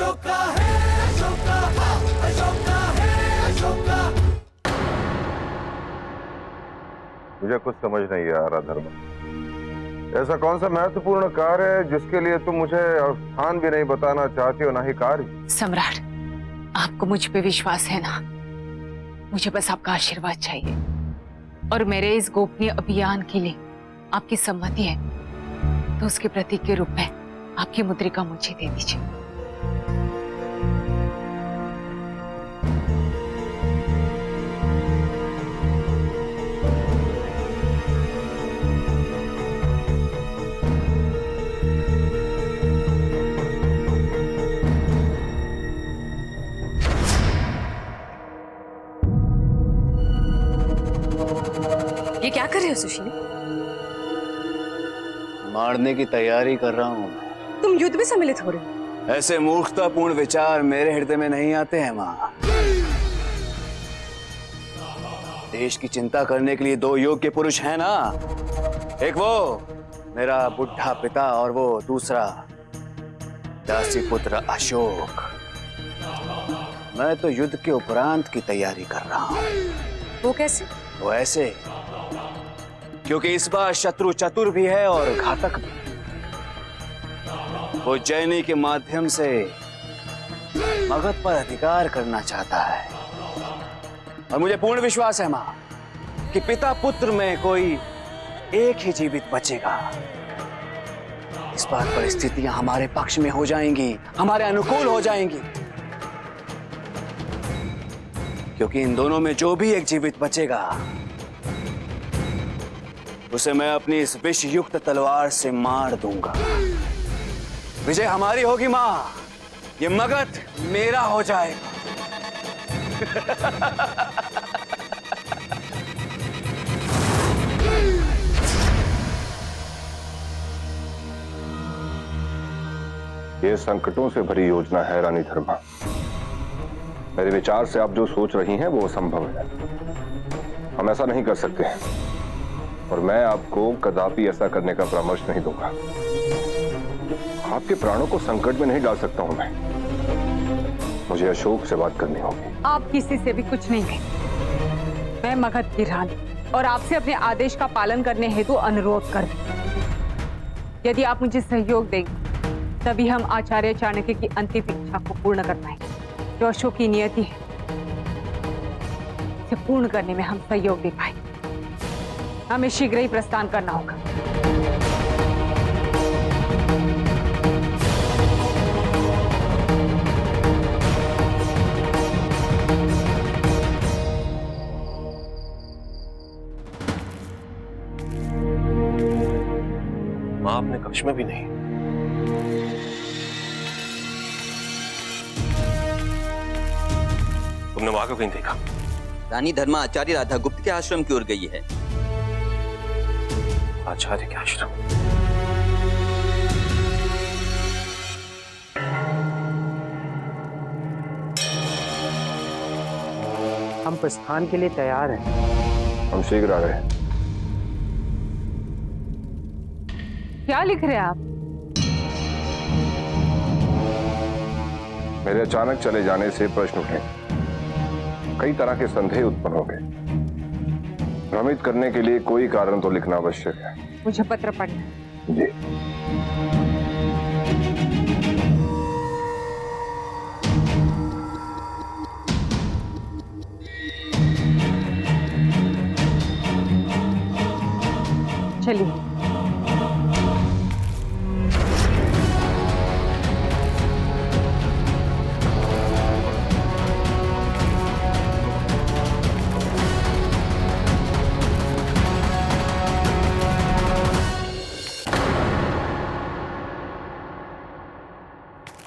अशोका है, अशोका, अशोका है, अशोका। मुझे कुछ समझ नहीं आ रहा धर्मा। ऐसा कौन सा महत्वपूर्ण कार्य है जिसके लिए तुम मुझे स्थान भी नहीं बताना चाहती हो, ना ही कार्य? सम्राट, आपको मुझ पे विश्वास है ना? मुझे बस आपका आशीर्वाद चाहिए और मेरे इस गोपनीय अभियान के लिए आपकी सम्मति है तो उसके प्रतीक के रूप में आपकी मुद्रिका मुझे दे दीजिए। ये क्या कर रहे हो सुशील? मारने की तैयारी कर रहा हूं। तुम युद्ध में सम्मिलित हो रहे हो? ऐसे मूर्खतापूर्ण विचार मेरे हृदय में नहीं आते हैं मां। देश की चिंता करने के लिए दो योग्य पुरुष हैं ना, एक वो मेरा बुढ़ा पिता और वो दूसरा दासी पुत्र अशोक। मैं तो युद्ध के उपरांत की तैयारी कर रहा हूं। वो कैसे? वो ऐसे क्योंकि इस बार शत्रु चतुर भी है और घातक भी। वो जैनी के माध्यम से मगध पर अधिकार करना चाहता है और मुझे पूर्ण विश्वास है मां कि पिता पुत्र में कोई एक ही जीवित बचेगा। इस बार परिस्थितियां हमारे पक्ष में हो जाएंगी, हमारे अनुकूल हो जाएंगी, क्योंकि इन दोनों में जो भी एक जीवित बचेगा उसे मैं अपनी इस विष युक्त तलवार से मार दूंगा। विजय हमारी होगी मां, ये मगध मेरा हो जाएगा। ये संकटों से भरी योजना है रानी धर्मा। मेरे विचार से आप जो सोच रही हैं वो असंभव है। हम ऐसा नहीं कर सकते हैं और मैं आपको कदापि ऐसा करने का परामर्श नहीं दूंगा। आपके प्राणों को संकट में नहीं डाल सकता हूं मैं। मुझे अशोक से बात करनी होगी। आप किसी से भी कुछ नहीं कहें। मैं मगध की रानी और आपसे अपने आदेश का पालन करने हेतु अनुरोध कर रही हूं। यदि आप मुझे सहयोग देंगे तभी हम आचार्य चाणक्य की अंतिम इच्छा को पूर्ण कर पाएंगे। जो अशोक की नियति है इसे पूर्ण करने में हम सहयोग दे पाएंगे। हमें शीघ्र ही प्रस्थान करना होगा। मां अपने कक्ष में भी नहीं। तुमने मां को कहीं देखा? रानी धर्मा आचार्य राधा गुप्त के आश्रम की ओर गई है। आचार्य के आश्रम? हम प्रस्थान के लिए तैयार हैं। हम शीघ्र आ रहे हैं। क्या लिख रहे हैं आप? मेरे अचानक चले जाने से प्रश्न उठे, कई तरह के संदेह उत्पन्न हो गए। भ्रमित करने के लिए कोई कारण तो लिखना आवश्यक है। मुझे पत्र पढ़ना। जी। चलिए।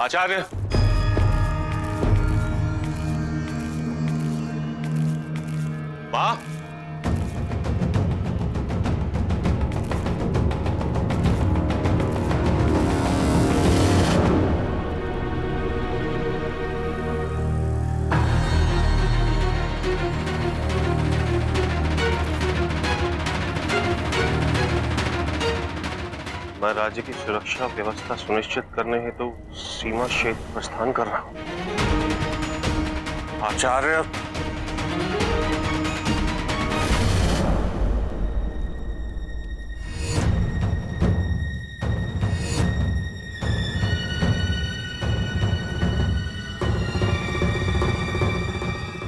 आचार्य, मां, मैं राज्य की सुरक्षा व्यवस्था सुनिश्चित करने हेतु सीमा क्षेत्र प्रस्थान कर रहा हूं। आचार्य,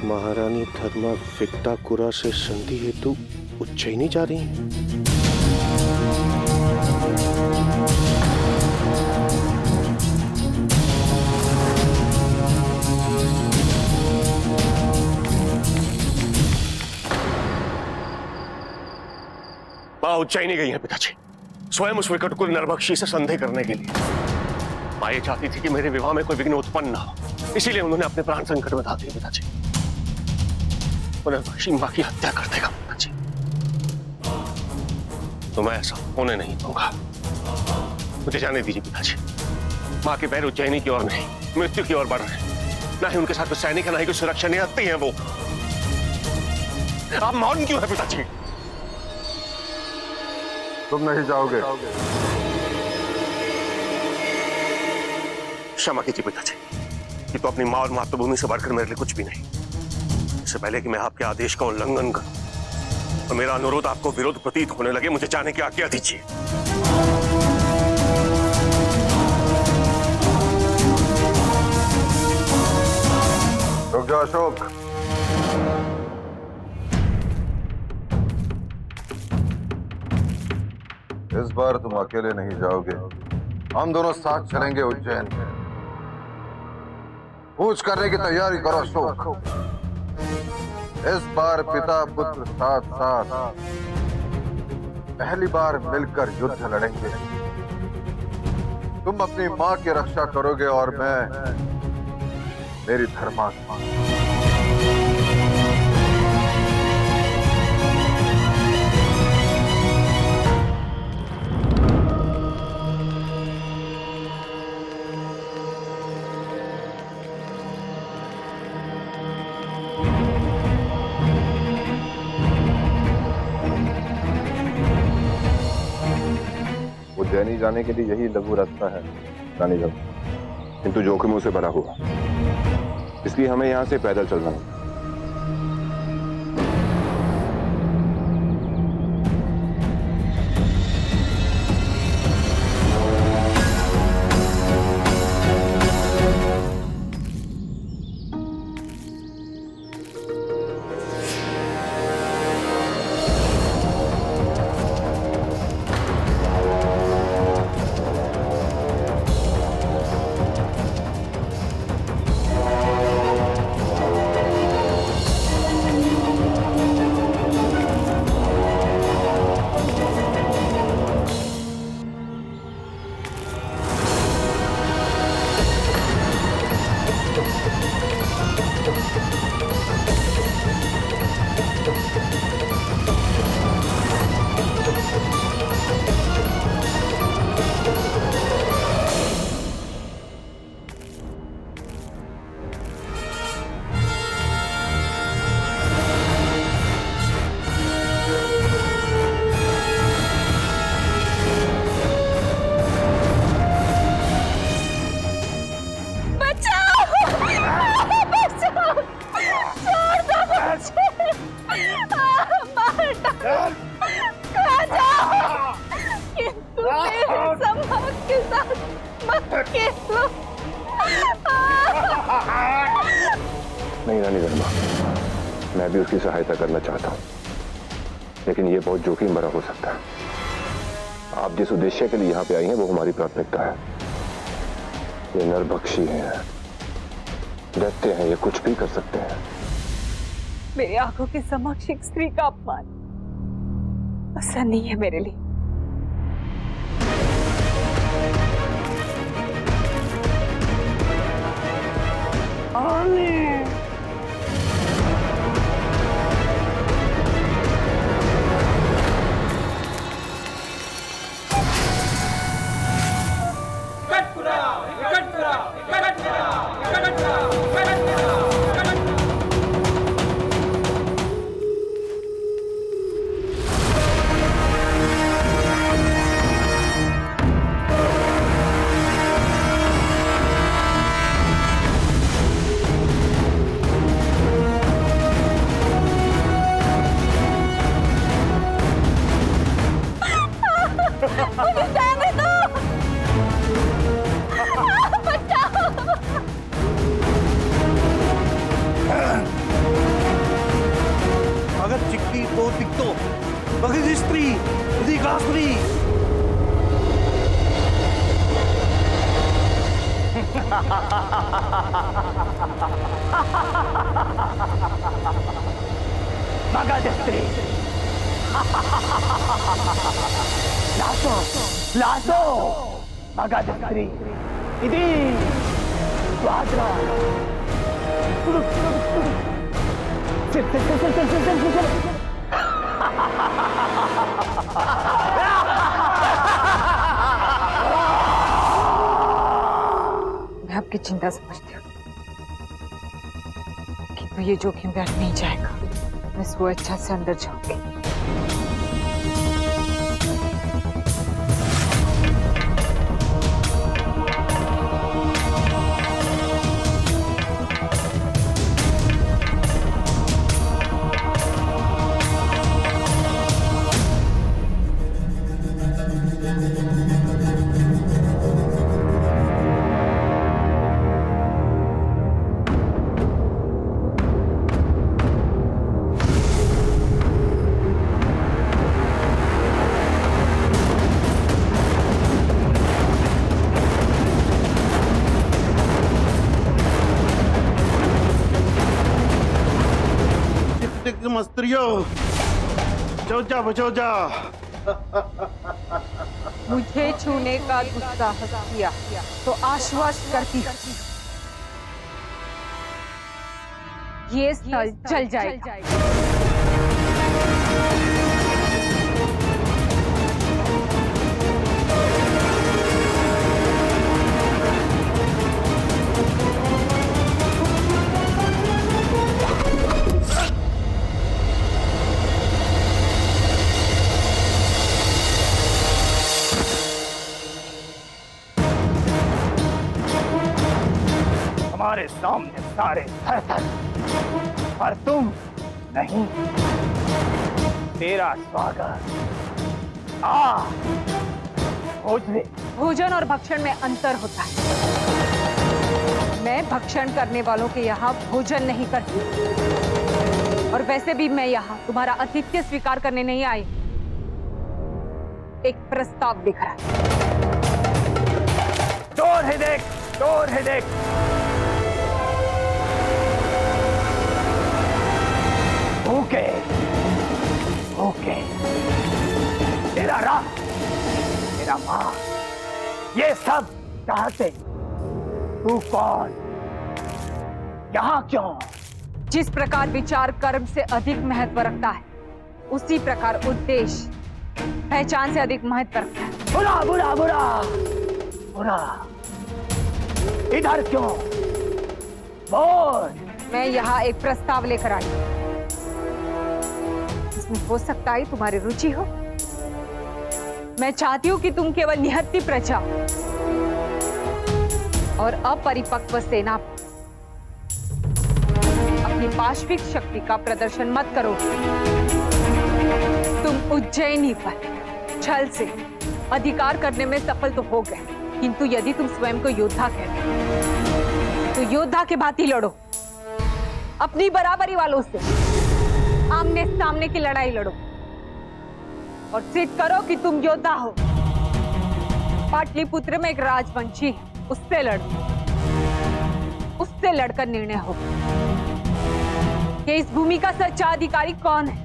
महारानी धर्मा विक्टाकुरा से संधि हेतु उज्जैनी जा रही हैं। मां उज्जैनी गई है पिताजी, स्वयं उस विकटकुल नरभक्षी से संधि करने के लिए। मां ये चाहती थी कि मेरे विवाह में कोई विघ्न उत्पन्न ना हो, इसीलिए उन्होंने अपने प्राण संकट में डाल दिए पिताजी। नरभक्षी मां की हत्या कर देगा पिताजी, तो मैं ऐसा होने नहीं दूंगा। मुझे जाने दीजिए पिताजी। मां के पैर उज्जैनी की ओर नहीं, मृत्यु की ओर बढ़ रहे हैं। ना ही उनके साथ कोई सैनिक है, ना ही कोई सुरक्षा निहत्ती है वो। आप मौन क्यों है पिताजी? तुम नहीं जाओगे? क्षमा कीजिए पिताजी, ये तो अपनी मां और मातृभूमि से बढ़कर मेरे लिए कुछ भी नहीं। इससे पहले कि मैं आपके आदेश का उल्लंघन करूं और मेरा अनुरोध आपको विरोध प्रतीत होने लगे, मुझे जाने की आज्ञा दीजिए। रुक जाओ अशोक। इस बार तुम अकेले नहीं जाओगे, हम दोनों साथ चलेंगे उज्जैन। कूच करने की तैयारी करो अशोक। इस बार पिता पुत्र साथ साथ पहली बार मिलकर युद्ध लड़ेंगे। तुम अपनी मां की रक्षा करोगे और मैं मेरी धर्मात्मा। उज्जैनी जाने के लिए यही लघु रास्ता है रानी धर्मा, किंतु जोखिमों से भरा हुआ, इसलिए हमें यहां से पैदल चलना है। नहीं रानी धर्मा, मैं भी उसकी सहायता करना चाहता हूं, लेकिन यह बहुत जोखिम भरा हो सकता है। आप जिस उद्देश्य के लिए यहाँ पे आई हैं वो हमारी प्राथमिकता है। ये नरभक्षी हैं, दैत्य हैं, ये कुछ भी कर सकते हैं। मेरी आंखों के समक्ष एक स्त्री का अपमान आसान नहीं है मेरे लिए। त्रिपुरासुरी। मगध स्त्री। लासो लासो मगध स्त्री। इति स्वाद्रा। मैं आपकी चिंता समझती हूँ, किंतु ये जोखिम व्यर्थ नहीं जाएगा। मैं स्वेच्छा से अंदर जाऊंगी। मस्त्रियो बचाओ जा, बचाओ जा। मुझे छूने का दुस्साहस किया तो आश्वस्त करती हूँ, ये स्थल जल जाएगा। हमारे सामने सारे थर-थर, पर तुम नहीं। तेरा स्वागत। आ भोजने। भोजन और भक्षण में अंतर होता है। मैं भक्षण करने वालों के यहाँ भोजन नहीं करती, और वैसे भी मैं यहाँ तुम्हारा आतिथ्य स्वीकार करने नहीं आई। एक प्रस्ताव दिख रहा है। चोर है देख, चोर है देख। ओके ओके, तेरा राम, तेरा मां, ये सब चाहते। तू कौन, यहाँ क्यों? जिस प्रकार विचार कर्म से अधिक महत्व रखता है, उसी प्रकार उद्देश्य पहचान से अधिक महत्व रखता है। बुरा बुरा बुरा बुरा, इधर क्यों? बोल। मैं यहाँ एक प्रस्ताव लेकर आई हूँ। इसमें हो सकता है तुम्हारी रुचि हो। मैं चाहती हूँ कि तुम केवल निहत्थी प्रजा और अपरिपक्व सेना अपनी पाशविक शक्ति का प्रदर्शन मत करो। तुम उज्जैनी पर छल से अधिकार करने में सफल तो हो गए, किंतु यदि तुम स्वयं को योद्धा कहते तो योद्धा के भांति लड़ो। अपनी बराबरी वालों से आमने सामने की लड़ाई लड़ो और सिद्ध करो कि तुम योद्धा हो। पाटलिपुत्र में एक राजवंशी है, उससे लड़ो। उससे लड़कर निर्णय हो कि इस भूमि का सच्चा अधिकारी कौन है।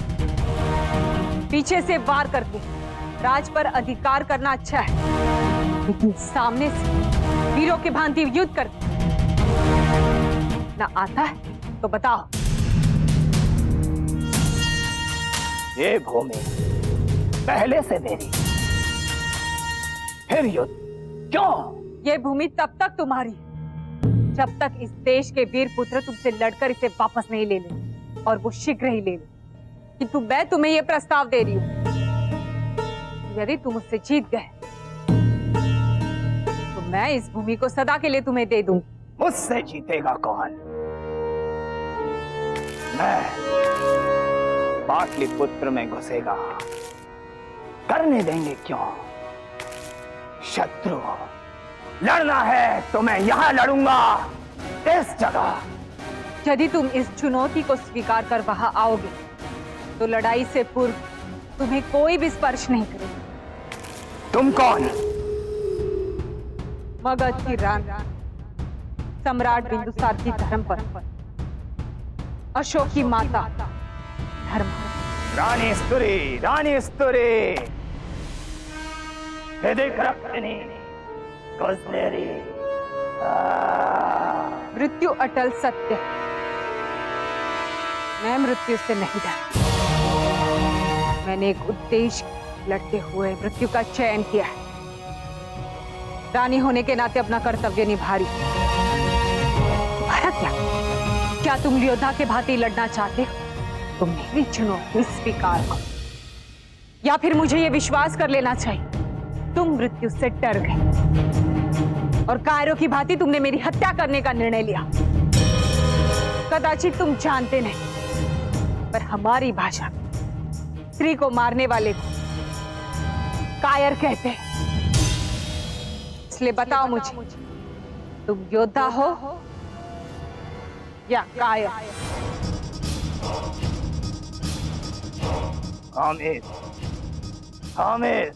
पीछे से वार करके राज पर अधिकार करना अच्छा है, लेकिन सामने से वीरों के भांति युद्ध करके ना आता है तो बताओ। ये भूमि पहले से मेरी, फिर युद्ध क्यों? ये भूमि तब तक तुम्हारी जब तक इस देश के वीर पुत्र तुमसे लड़कर इसे वापस नहीं ले लेंगे, और वो शीघ्र ही ले लेंगे। किंतु मैं तुम्हें ये प्रस्ताव दे रही हूं, यदि तुम उससे जीत गए तो मैं इस भूमि को सदा के लिए तुम्हें दे दूं। मुझसे जीतेगा कौन? मैं। पाटलिपुत्र में घुसेगा, करने देंगे क्यों? शत्रु लड़ना है तो मैं यहां लड़ूंगा, इस जगह। यदि तुम इस चुनौती को स्वीकार कर वहां आओगे तो लड़ाई से पूर्व तुम्हें कोई भी स्पर्श नहीं करेगा। तुम कौन? मगध की रानी, सम्राट बिंदुसार की धर्मपत्नी, अशोक की माता धर्मा। रानी स्तुरी, रानी स्तुरी, हिदिक्रप्तिनी, कुस्तेरी। मृत्यु अटल सत्य है। मैं मृत्यु से नहीं डरती। मैंने एक उद्देश्य लड़ते हुए मृत्यु का चयन किया है। रानी होने के नाते अपना कर्तव्य निभा रही हूं। तुम्हारा क्या तुम योद्धा के भांति लड़ना चाहते हो? तुम मेरी चुनौती स्वीकार करो, या फिर मुझे यह विश्वास कर लेना चाहिए तुम मृत्यु से डर गए और कायरों की भांति तुमने मेरी हत्या करने का निर्णय लिया। कदाचित तुम जानते नहीं, पर हमारी भाषा में स्त्री को मारने वाले को कायर कहते हैं। इसलिए बताओ मुझे, तुम योद्धा हो या कायर? हामिद, हामिद,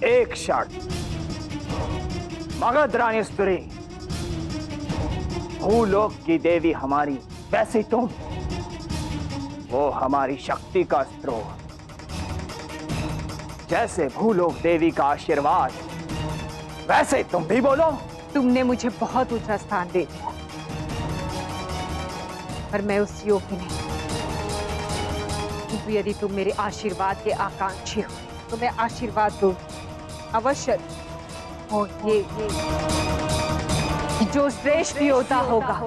एक शर्त। मगध रानी स्तुरी, भूलोक की देवी हमारी, वैसे तुम, वो हमारी शक्ति का स्रोत। जैसे भूलोक देवी का आशीर्वाद, वैसे तुम भी बोलो। तुमने मुझे बहुत ऊंचा स्थान दे दिया, पर मैं उस योग्य नहीं। किंतु यदि तुम मेरे आशीर्वाद के आकांक्षी हो तो मैं आशीर्वाद दूंगी अवश्य। और ये जो श्रेष्ठ योद्धा होगा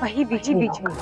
वही विजयी होगा।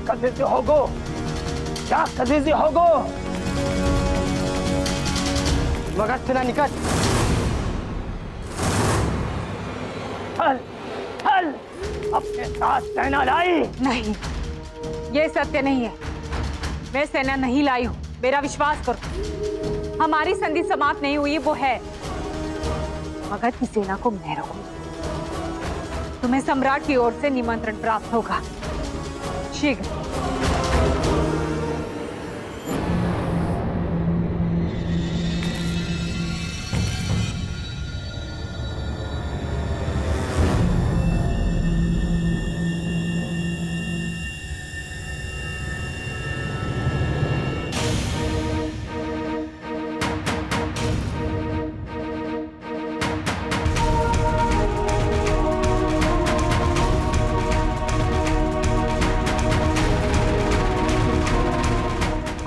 कदीसी होगो, क्या कदीसी होगो? मगध से ना निकल। चल, चल, अपने साथ सेना लाई? नहीं, ये सत्य नहीं है। मैं सेना नहीं लाई हूं, मेरा विश्वास करो। हमारी संधि समाप्त नहीं हुई, वो है मगध की सेना को मैं रोकूंगी। तुम्हें सम्राट की ओर से निमंत्रण प्राप्त होगा शीघ्र।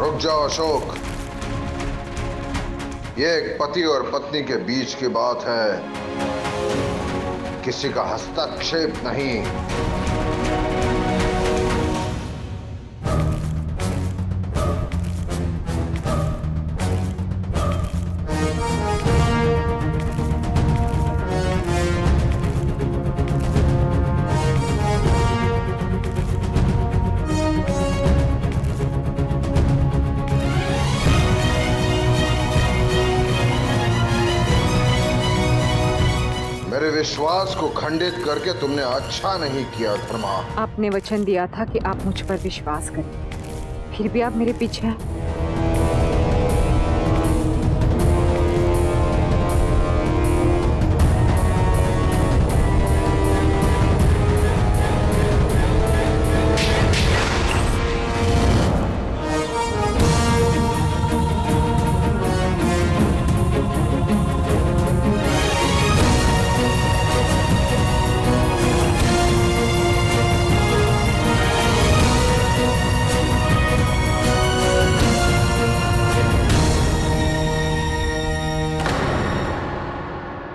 रुक जाओ अशोक, ये एक पति और पत्नी के बीच की बात है, किसी का हस्तक्षेप नहीं। मेरे विश्वास को खंडित करके तुमने अच्छा नहीं किया धर्मा। आपने वचन दिया था कि आप मुझ पर विश्वास करें, फिर भी आप मेरे पीछे हैं।